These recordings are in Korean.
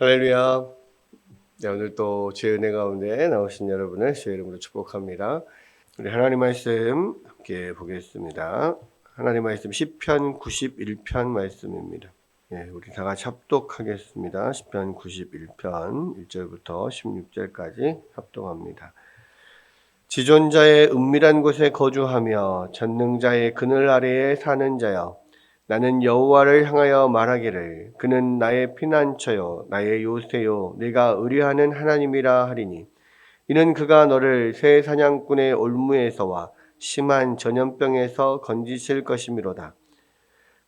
할렐루야. 네, 오늘 또 주의 은혜 가운데 나오신 여러분을 주의 이름으로 축복합니다. 우리 하나님 말씀 함께 보겠습니다. 하나님 말씀 시편 91편 말씀입니다. 예, 우리 다 같이 합독하겠습니다. 시편 91편 1절부터 16절까지 합독합니다. 지존자의 은밀한 곳에 거주하며 전능자의 그늘 아래에 사는 자여, 나는 여호와를 향하여 말하기를 그는 나의 피난처요 나의 요새요 내가 의뢰하는 하나님이라 하리니, 이는 그가 너를 새 사냥꾼의 올무에서와 심한 전염병에서 건지실 것이미로다.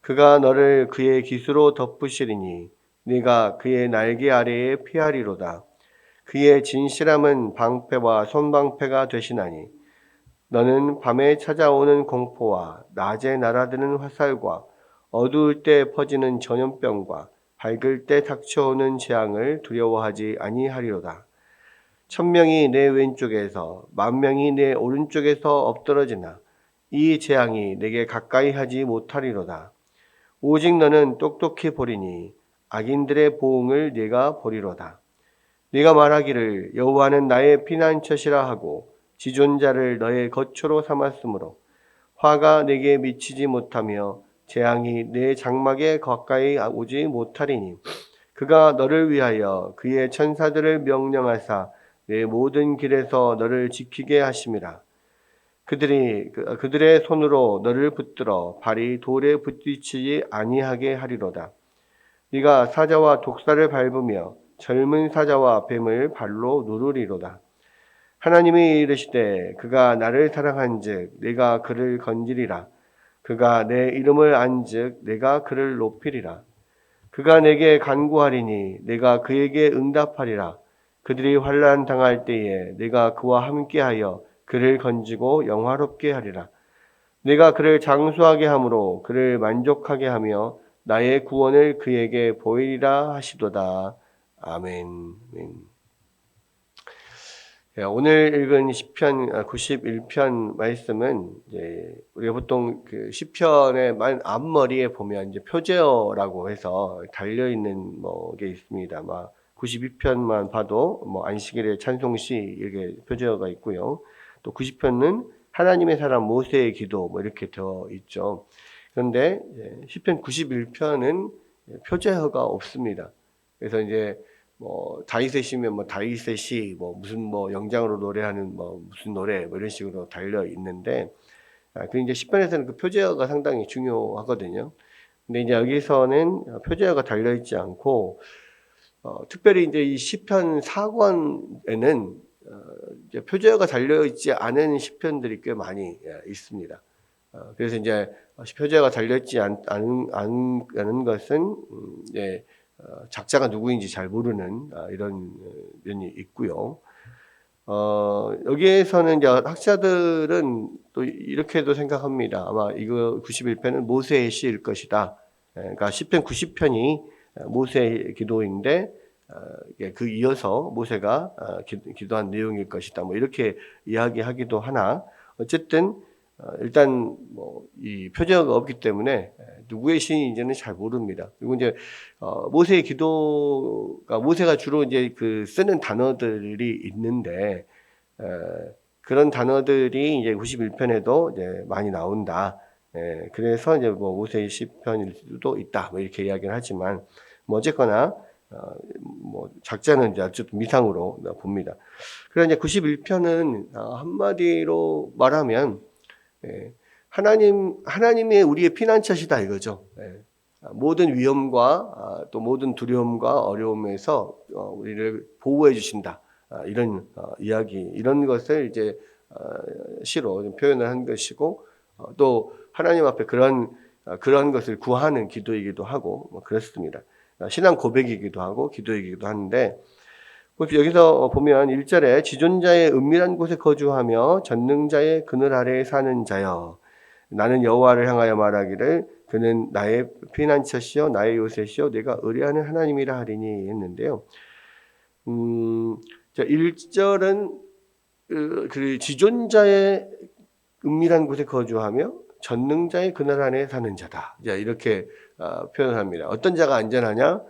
그가 너를 그의 깃으로 덮으시리니 네가 그의 날개 아래에 피하리로다. 그의 진실함은 방패와 손방패가 되시나니 너는 밤에 찾아오는 공포와 낮에 날아드는 화살과 어두울 때 퍼지는 전염병과 밝을 때 닥쳐오는 재앙을 두려워하지 아니하리로다. 1000명이 내 왼쪽에서 10,000명이 내 오른쪽에서 엎드러지나 이 재앙이 내게 가까이 하지 못하리로다. 오직 너는 똑똑히 보리니 악인들의 보응을 네가 보리로다. 네가 말하기를 여호와는 나의 피난처시라 하고 지존자를 너의 거처로 삼았으므로 화가 내게 미치지 못하며 재앙이 내 장막에 가까이 오지 못하리니, 그가 너를 위하여 그의 천사들을 명령하사 내 모든 길에서 너를 지키게 하심이라. 그들의 손으로 너를 붙들어 발이 돌에 부딪히지 아니하게 하리로다. 네가 사자와 독사를 밟으며 젊은 사자와 뱀을 발로 누르리로다. 하나님이 이르시되 그가 나를 사랑한즉 내가 그를 건지리라. 그가 내 이름을 안즉 내가 그를 높이리라. 그가 내게 간구하리니 내가 그에게 응답하리라. 그들이 환난 당할 때에 내가 그와 함께하여 그를 건지고 영화롭게 하리라. 내가 그를 장수하게 함으로 그를 만족하게 하며 나의 구원을 그에게 보이리라 하시도다. 아멘. 오늘 읽은 시편 91편 말씀은 이제 우리가 보통 그 시편의 앞머리에 보면 이제 표제어라고 해서 달려 있는 게 있습니다. 막 92편만 봐도 안식일의 찬송시 이렇게 표제어가 있고요. 또 90편은 하나님의 사람 모세의 기도 이렇게 되어 있죠. 그런데 시편 91편은 표제어가 없습니다. 그래서 이제 다윗의 시면 다윗의 시 무슨 영장으로 노래하는 무슨 노래 이런 식으로 달려 있는데, 그 이제 시편에서는 그 표제어가 상당히 중요하거든요. 근데 이제 여기서는 표제어가 달려 있지 않고, 특별히 이제 이 시편 4권에는 이제 표제어가 달려 있지 않은 시편들이 꽤 많이 있습니다. 그래서 이제 표제어가 달려 있지 않은 것은 작자가 누구인지 잘 모르는 이런 면이 있고요. 여기에서는 이제 학자들은 또 이렇게도 생각합니다. 아마 이거 91편은 모세의 시일 것이다. 그러니까 시편 90편이 모세의 기도인데 그 이어서 모세가 기도한 내용일 것이다. 이렇게 이야기하기도 하나, 어쨌든 일단 이 표제어가 없기 때문에 누구의 시인인지는 잘 모릅니다. 그리고 이제 모세의 기도가, 모세가 주로 이제 그 쓰는 단어들이 있는데 그런 단어들이 이제 91편에도 이제 많이 나온다. 그래서 이제 모세의 시편일 수도 있다. 이렇게 이야기를 하지만 어쨌거나 작자는 이제 어쨌든 미상으로 봅니다. 그래서 이제 91편은 한마디로 말하면 하나님이 우리의 피난처시다 이거죠. 모든 위험과 또 모든 두려움과 어려움에서 우리를 보호해 주신다. 이런 이야기, 이런 것을 이제 시로 표현을 한 것이고, 또 하나님 앞에 그런 것을 구하는 기도이기도 하고 그렇습니다. 신앙 고백이기도 하고 기도이기도 하는데, 여기서 보면 1절에 지존자의 은밀한 곳에 거주하며 전능자의 그늘 아래에 사는 자여, 나는 여호와를 향하여 말하기를 그는 나의 피난처시요 나의 요새시요 내가 의뢰하는 하나님이라 하리니 했는데요. 1절은 그 지존자의 은밀한 곳에 거주하며 전능자의 그늘 안에 사는 자다. 이렇게 표현합니다. 어떤 자가 안전하냐?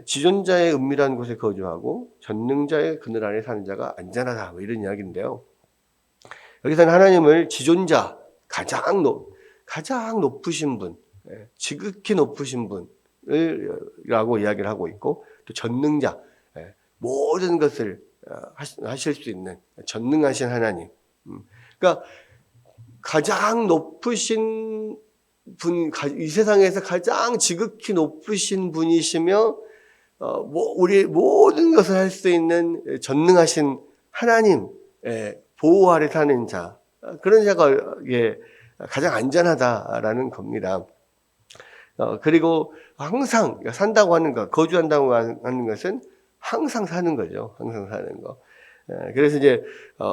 지존자의 은밀한 곳에 거주하고 전능자의 그늘 아래 사는 자가 안전하다, 뭐 이런 이야기인데요. 여기서는 하나님을 지존자, 가장 높으신 분, 지극히 높으신 분을 라고 이야기를 하고 있고, 또 전능자, 모든 것을 하실 수 있는 전능하신 하나님. 그러니까 가장 높으신 분, 이 세상에서 가장 지극히 높으신 분이시며, 우리 모든 것을 할 수 있는 전능하신 하나님, 보호 아래 사는 자, 그런 자가 가장 안전하다라는 겁니다. 그리고 항상 산다고 하는 것, 거주한다고 하는 것은 항상 사는 거죠. 항상 사는 거. 그래서 이제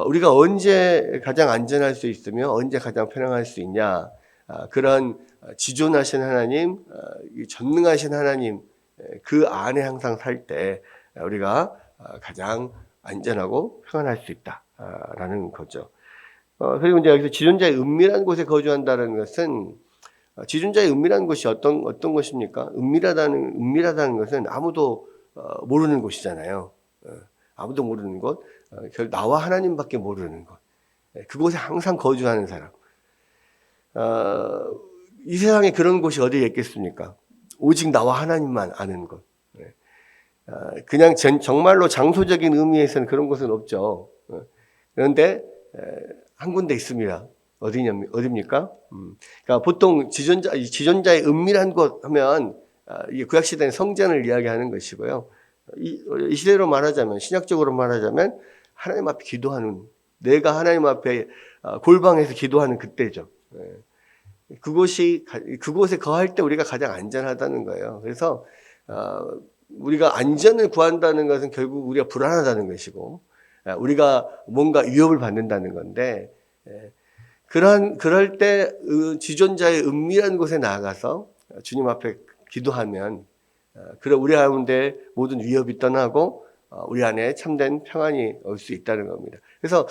우리가 언제 가장 안전할 수 있으며 언제 가장 편안할 수 있냐, 그런 지존하신 하나님, 전능하신 하나님, 그 안에 항상 살 때 우리가 가장 안전하고 평안할 수 있다라는 거죠. 그리고 이제 여기서 지존자의 은밀한 곳에 거주한다는 것은, 지존자의 은밀한 곳이 어떤 곳입니까? 은밀하다는 것은 아무도 모르는 곳이잖아요. 아무도 모르는 곳, 나와 하나님밖에 모르는 곳. 그곳에 항상 거주하는 사람. 이 세상에 그런 곳이 어디에 있겠습니까? 오직 나와 하나님만 아는 곳. 그냥 정말로 장소적인 의미에서는 그런 곳은 없죠. 그런데 한 군데 있습니다. 어디입니까? 그러니까 보통 지존자의 은밀한 곳 하면 구약시대는 성전을 이야기하는 것이고요. 이 시대로 말하자면, 신약적으로 말하자면 하나님 앞에 기도하는, 내가 하나님 앞에 골방에서 기도하는 그때죠. 그곳에 거할 때 우리가 가장 안전하다는 거예요. 그래서 우리가 안전을 구한다는 것은 결국 우리가 불안하다는 것이고, 우리가 뭔가 위협을 받는다는 건데, 그럴 때 지존자의 은밀한 곳에 나아가서 주님 앞에 기도하면, 우리 가운데 모든 위협이 떠나고 우리 안에 참된 평안이 올 수 있다는 겁니다. 그래서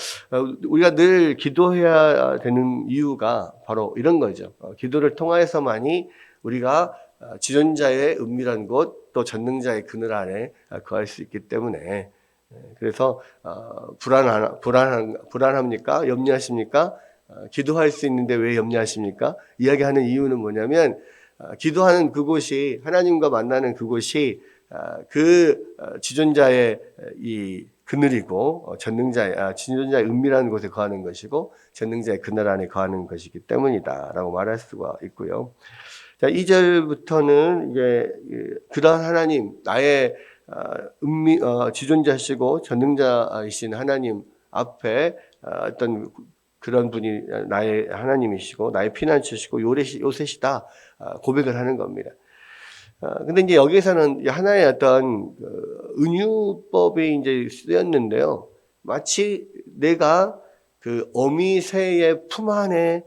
우리가 늘 기도해야 되는 이유가 바로 이런 거죠. 기도를 통하여서만이 우리가 지존자의 은밀한 곳, 또 전능자의 그늘 안에 거할 수 있기 때문에, 그래서 불안합니까? 염려하십니까? 기도할 수 있는데 왜 염려하십니까? 이야기하는 이유는 뭐냐면, 기도하는 그곳이, 하나님과 만나는 그곳이 지존자의 이 그늘이고, 지존자의 은밀한 곳에 거하는 것이고, 전능자의 그늘 안에 거하는 것이기 때문이다라고 말할 수가 있고요. 자, 2절부터는 이제 그러한 하나님, 나의 지존자시고 전능자이신 하나님 앞에 어떤 그런 분이 나의 하나님이시고 나의 피난처시고 요새시다 고백을 하는 겁니다. 근데 이제 여기서는 하나의 어떤 은유법이 이제 쓰였는데요. 마치 내가 그 어미새의 품 안에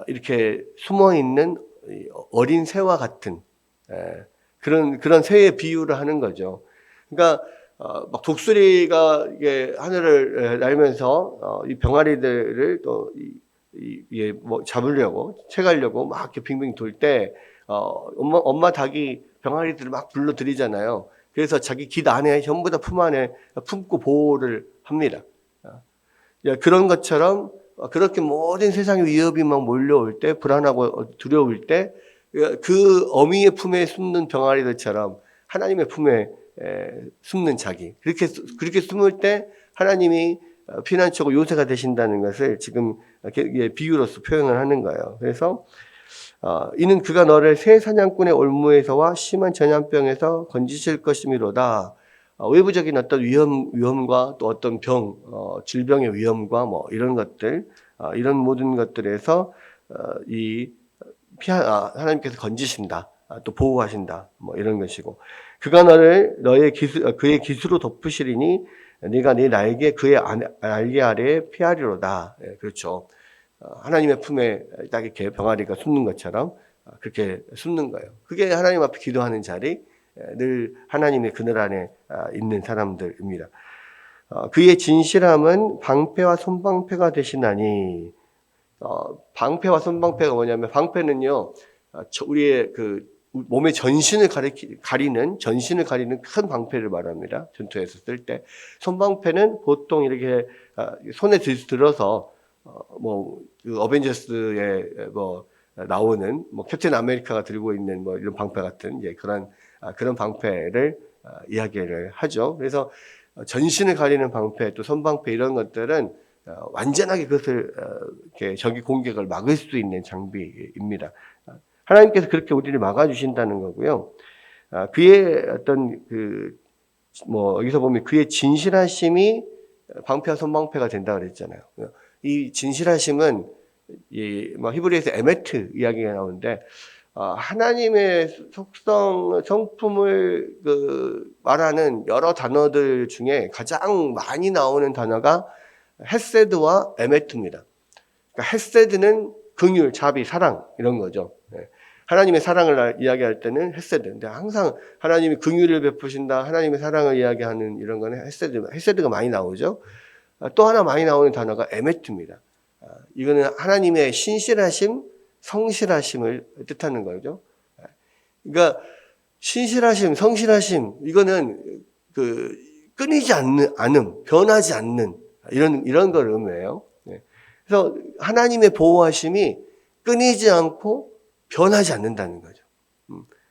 이렇게 숨어 있는 어린 새와 같은 그런 새의 비유를 하는 거죠. 그러니까 막 독수리가 이게 하늘을 날면서 이 병아리들을 또 뭐 잡으려고 채가려고 막 이렇게 빙빙 돌 때 엄마 닭이 병아리들을 막 불러들이잖아요. 그래서 자기 깃 안에 전부 다 품 안에 품고 보호를 합니다. 그런 것처럼 그렇게 모든 세상의 위협이 막 몰려올 때, 불안하고 두려울 때, 그 어미의 품에 숨는 병아리들처럼 하나님의 품에 숨는 자기, 그렇게 숨을 때 하나님이 피난처고 요새가 되신다는 것을 지금 비유로서 표현을 하는 거예요. 그래서 이는 그가 너를 새 사냥꾼의 올무에서와 심한 전염병에서 건지실 것이미로다. 외부적인 어떤 위험과 또 어떤 질병의 위험과 뭐 이런 것들, 이런 모든 것들에서 하나님께서 건지신다, 또 보호하신다, 뭐 이런 것이고, 그가 너를 그의 기수로 덮으시리니 네가 네 날개 그의 날개 아래에 피하리로다. 그렇죠. 하나님의 품에 딱 이렇게 병아리가 숨는 것처럼 그렇게 숨는 거예요. 그게 하나님 앞에 기도하는 자리, 늘 하나님의 그늘 안에 있는 사람들입니다. 그의 진실함은 방패와 손방패가 되시나니, 방패와 손방패가 뭐냐면, 방패는요, 우리의 그 몸의 전신을 가리는 큰 방패를 말합니다. 전투에서 쓸 때. 손방패는 보통 이렇게 손에 들어서 그 어벤져스에 나오는 캡틴 아메리카가 들고 있는 이런 방패 같은 그런 방패를 이야기를 하죠. 그래서 전신을 가리는 방패, 또 손방패 이런 것들은 완전하게 그것을 이렇게 적의 공격을 막을 수 있는 장비입니다. 하나님께서 그렇게 우리를 막아주신다는 거고요. 그의 어떤 여기서 보면 그의 진실하심이 방패와 손방패가 된다 그랬잖아요. 이 진실하심은 히브리에서 에메트 이야기가 나오는데, 하나님의 속성, 성품을 말하는 여러 단어들 중에 가장 많이 나오는 단어가 헤세드와 에메트입니다. 그러니까 헤세드는 긍휼, 자비, 사랑 이런 거죠. 하나님의 사랑을 이야기할 때는 헤세드. 근데 항상 하나님이 긍휼을 베푸신다, 하나님의 사랑을 이야기하는 이런 거는 헤세드가 많이 나오죠. 또 하나 많이 나오는 단어가 에메트입니다. 이거는 하나님의 신실하심, 성실하심을 뜻하는 거죠. 그러니까 신실하심, 성실하심 이거는 끊이지 않음, 변하지 않는 이런 걸 의미해요. 그래서 하나님의 보호하심이 끊이지 않고 변하지 않는다는 거죠.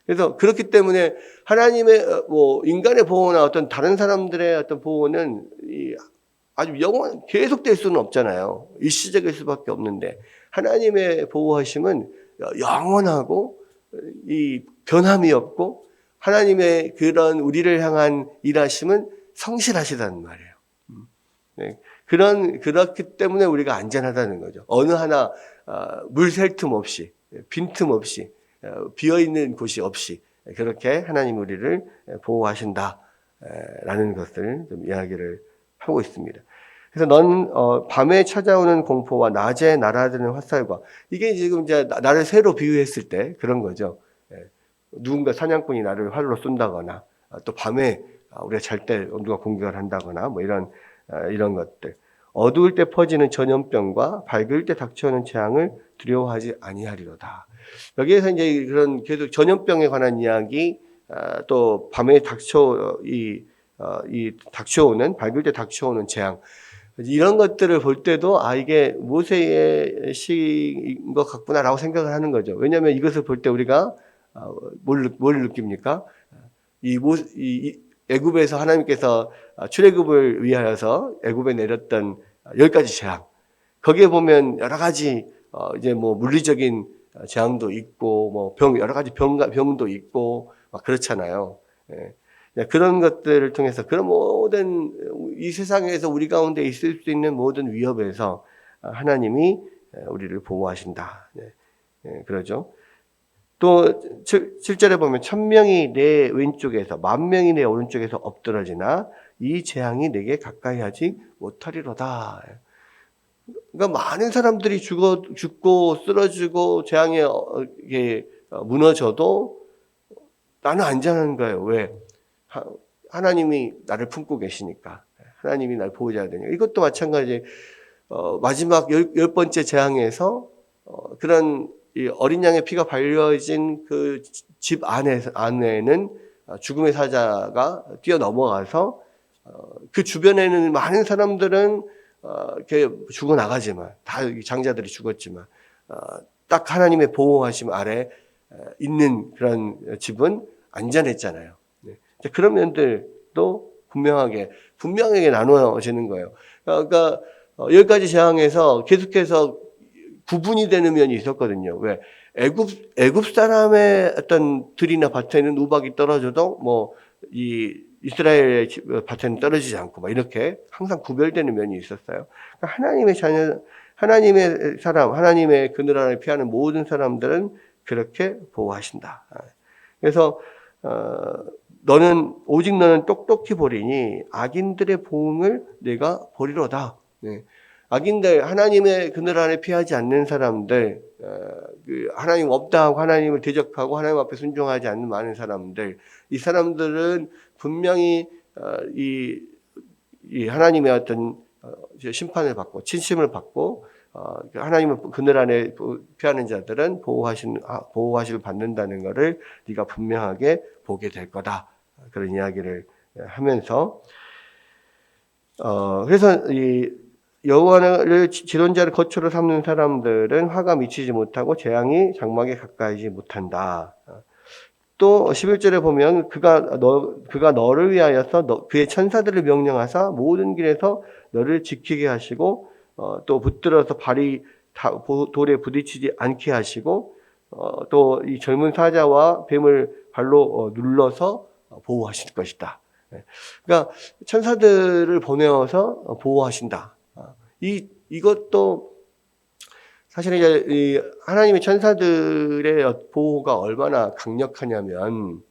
그래서 그렇기 때문에 하나님의 인간의 보호나 어떤 다른 사람들의 어떤 보호는 아주 계속될 수는 없잖아요. 일시적일 수밖에 없는데 하나님의 보호하심은 영원하고 변함이 없고 하나님의 그런 우리를 향한 일하심은 성실하시다는 말이에요. 그렇기 때문에 우리가 안전하다는 거죠. 어느 하나 물 셀 틈 없이, 빈틈 없이, 비어있는 곳이 없이 그렇게 하나님 우리를 보호하신다라는 것을 좀 이야기를 하고 있습니다. 그래서 넌 밤에 찾아오는 공포와 낮에 날아드는 화살과, 이게 지금 이제 나를 새로 비유했을 때 그런 거죠. 누군가 사냥꾼이 나를 활로 쏜다거나 또 밤에 우리가 잘 때 누가 공격을 한다거나 이런 것들. 어두울 때 퍼지는 전염병과 밝을 때 닥쳐오는 재앙을 두려워하지 아니하리로다. 여기에서 이제 그런 계속 전염병에 관한 이야기, 또 밤에 닥쳐오는, 밝을 때 닥쳐오는 재앙, 이런 것들을 볼 때도 이게 모세의 시인 것 같구나라고 생각을 하는 거죠. 왜냐하면 이것을 볼 때 우리가 뭘 느낍니까? 애굽에서 하나님께서 출애굽을 위하여서 애굽에 내렸던 10가지 재앙. 거기에 보면 여러 가지 물리적인 재앙도 있고 여러 가지 병도 있고 그렇잖아요. 그런 것들을 통해서 그런 모든 이 세상에서 우리 가운데 있을 수 있는 모든 위협에서 하나님이 우리를 보호하신다. 그러죠. 또 7절에 보면 1000명이 내 왼쪽에서 10,000명이 내 오른쪽에서 엎드러지나 이 재앙이 내게 가까이 하지 못하리로다. 그러니까 많은 사람들이 죽고 쓰러지고 재앙에 무너져도 나는 안전한 거예요. 왜? 하나님이 나를 품고 계시니까. 하나님이 나를 보호해야 되니까. 이것도 마찬가지. 마지막 10번째 재앙에서 그런 이 어린 양의 피가 발려진 그 집 안에는 죽음의 사자가 뛰어넘어가서 그 주변에는 많은 사람들은 이렇게 죽어나가지만, 다 장자들이 죽었지만, 딱 하나님의 보호하심 아래 있는 그런 집은 안전했잖아요. 그런 면들도 분명하게 나누어지는 거예요. 그러니까 10가지 재앙에서 계속해서 구분이 되는 면이 있었거든요. 왜? 애굽 사람의 어떤 들이나 밭에는 우박이 떨어져도 이 이스라엘의 밭에는 떨어지지 않고 이렇게 항상 구별되는 면이 있었어요. 그러니까 하나님의 자녀, 하나님의 사람, 하나님의 그늘 아래 피하는 모든 사람들은 그렇게 보호하신다. 그래서 오직 너는 똑똑히 보리니 악인들의 보응을 내가 보리로다. 악인들, 하나님의 그늘 안에 피하지 않는 사람들, 하나님 없다 하고 하나님을 대적하고 하나님 앞에 순종하지 않는 많은 사람들, 이 사람들은 분명히 이 하나님의 어떤 심판을 받고 침심을 받고 하나님은 그늘 안에 피하는 자들은 보호하실 받는다는 것을 네가 분명하게 보게 될 거다. 그런 이야기를 하면서 그래서 이 여호와를 지존자를 거처로 삼는 사람들은 화가 미치지 못하고 재앙이 장막에 가까이지 못한다. 또 11절에 보면 그가 너를 위하여서 그의 천사들을 명령하사 모든 길에서 너를 지키게 하시고 또 붙들어서 발이 돌에 부딪히지 않게 하시고 또 이 젊은 사자와 뱀을 발로 눌러서 보호하실 것이다. 그러니까 천사들을 보내어서 보호하신다. 이것도 사실 이제 이 하나님의 천사들의 보호가 얼마나 강력하냐면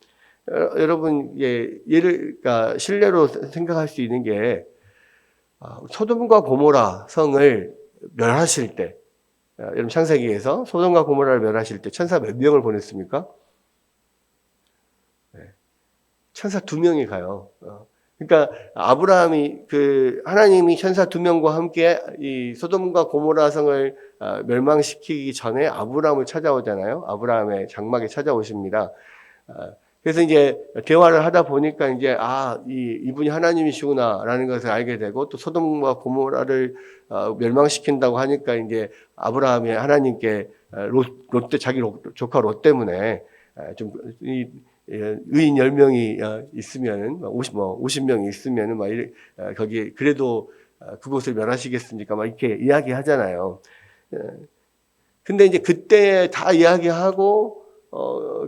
여러분 그러니까 실례로 생각할 수 있는 게 소돔과 고모라 성을 멸하실 때 여러분 창세기에서 소돔과 고모라를 멸하실 때 천사 몇 명을 보냈습니까? 천사 2명이 가요. 그러니까 아브라함이 하나님이 천사 2명과 함께 이 소돔과 고모라 성을 멸망시키기 전에 아브라함을 찾아오잖아요. 아브라함의 장막에 찾아오십니다. 그래서 이제 대화를 하다 보니까 이제 이분이 하나님이시구나라는 것을 알게 되고 또 소돔과 고모라를 멸망시킨다고 하니까 이제 아브라함이 하나님께 자기 조카 롯 때문에 좀 의인 10명이 있으면은 50명이 있으면은 거기 그래도 그곳을 멸하시겠습니까? 막 이렇게 이야기하잖아요. 근데 이제 그때 다 이야기하고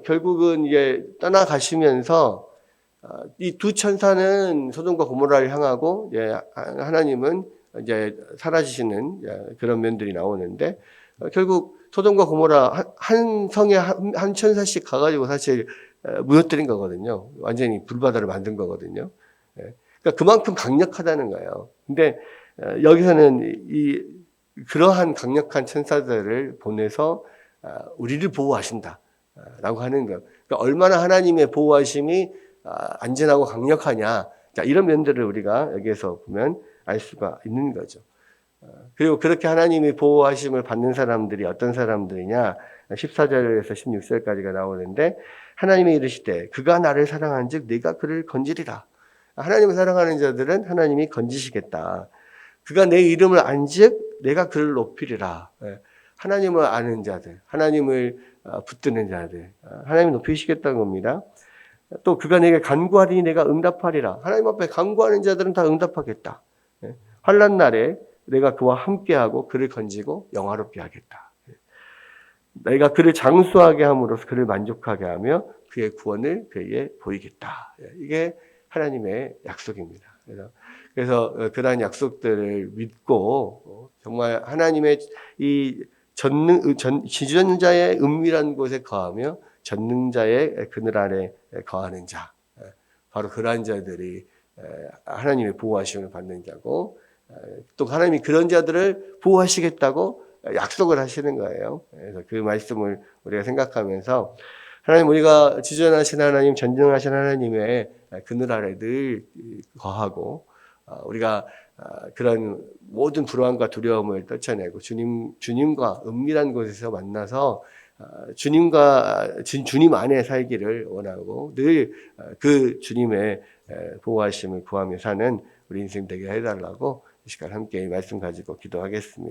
결국은 이제 떠나가시면서 이 두 천사는 소돔과 고모라를 향하고 하나님은 이제 사라지시는 그런 면들이 나오는데 결국 소돔과 고모라 한 성에 한 천사씩 가가지고 사실 무너뜨린 거거든요. 완전히 불바다를 만든 거거든요. 그러니까 그만큼 강력하다는 거예요. 근데 여기서는 그러한 강력한 천사들을 보내서 우리를 보호하신다라고 하는 것. 그러니까 얼마나 하나님의 보호하심이 안전하고 강력하냐. 자, 이런 면들을 우리가 여기에서 보면 알 수가 있는 거죠. 그리고 그렇게 하나님의 보호하심을 받는 사람들이 어떤 사람들이냐. 14절에서 16절까지가 나오는데 하나님이 이르시되 그가 나를 사랑한즉 내가 그를 건지리라. 하나님을 사랑하는 자들은 하나님이 건지시겠다. 그가 내 이름을 안즉 내가 그를 높이리라. 하나님을 아는 자들, 하나님을 붙드는 자들, 하나님을 높이시겠다는 겁니다. 또 그가 내게 간구하리니 내가 응답하리라. 하나님 앞에 간구하는 자들은 다 응답하겠다. 환난 날에 내가 그와 함께하고 그를 건지고 영화롭게 하겠다. 내가 그를 장수하게 함으로써 그를 만족하게 하며 그의 구원을 그에게 보이겠다. 이게 하나님의 약속입니다. 그래서 그러한 약속들을 믿고 정말 하나님의 이 지존자의 은밀한 곳에 거하며 전능자의 그늘 아래 거하는 자, 바로 그러한 자들이 하나님의 보호하심을 받는 자고 또 하나님이 그런 자들을 보호하시겠다고 약속을 하시는 거예요. 그래서 그 말씀을 우리가 생각하면서 하나님, 우리가 지존하신 하나님, 전능하신 하나님의 그늘 아래 늘 거하고 우리가 그런 모든 불안과 두려움을 떨쳐내고 주님과 은밀한 곳에서 만나서 주님 안에 살기를 원하고 늘 그 주님의 보호하심을 구하며 사는 우리 인생 되게 해달라고 이 시간 함께 이 말씀 가지고 기도하겠습니다.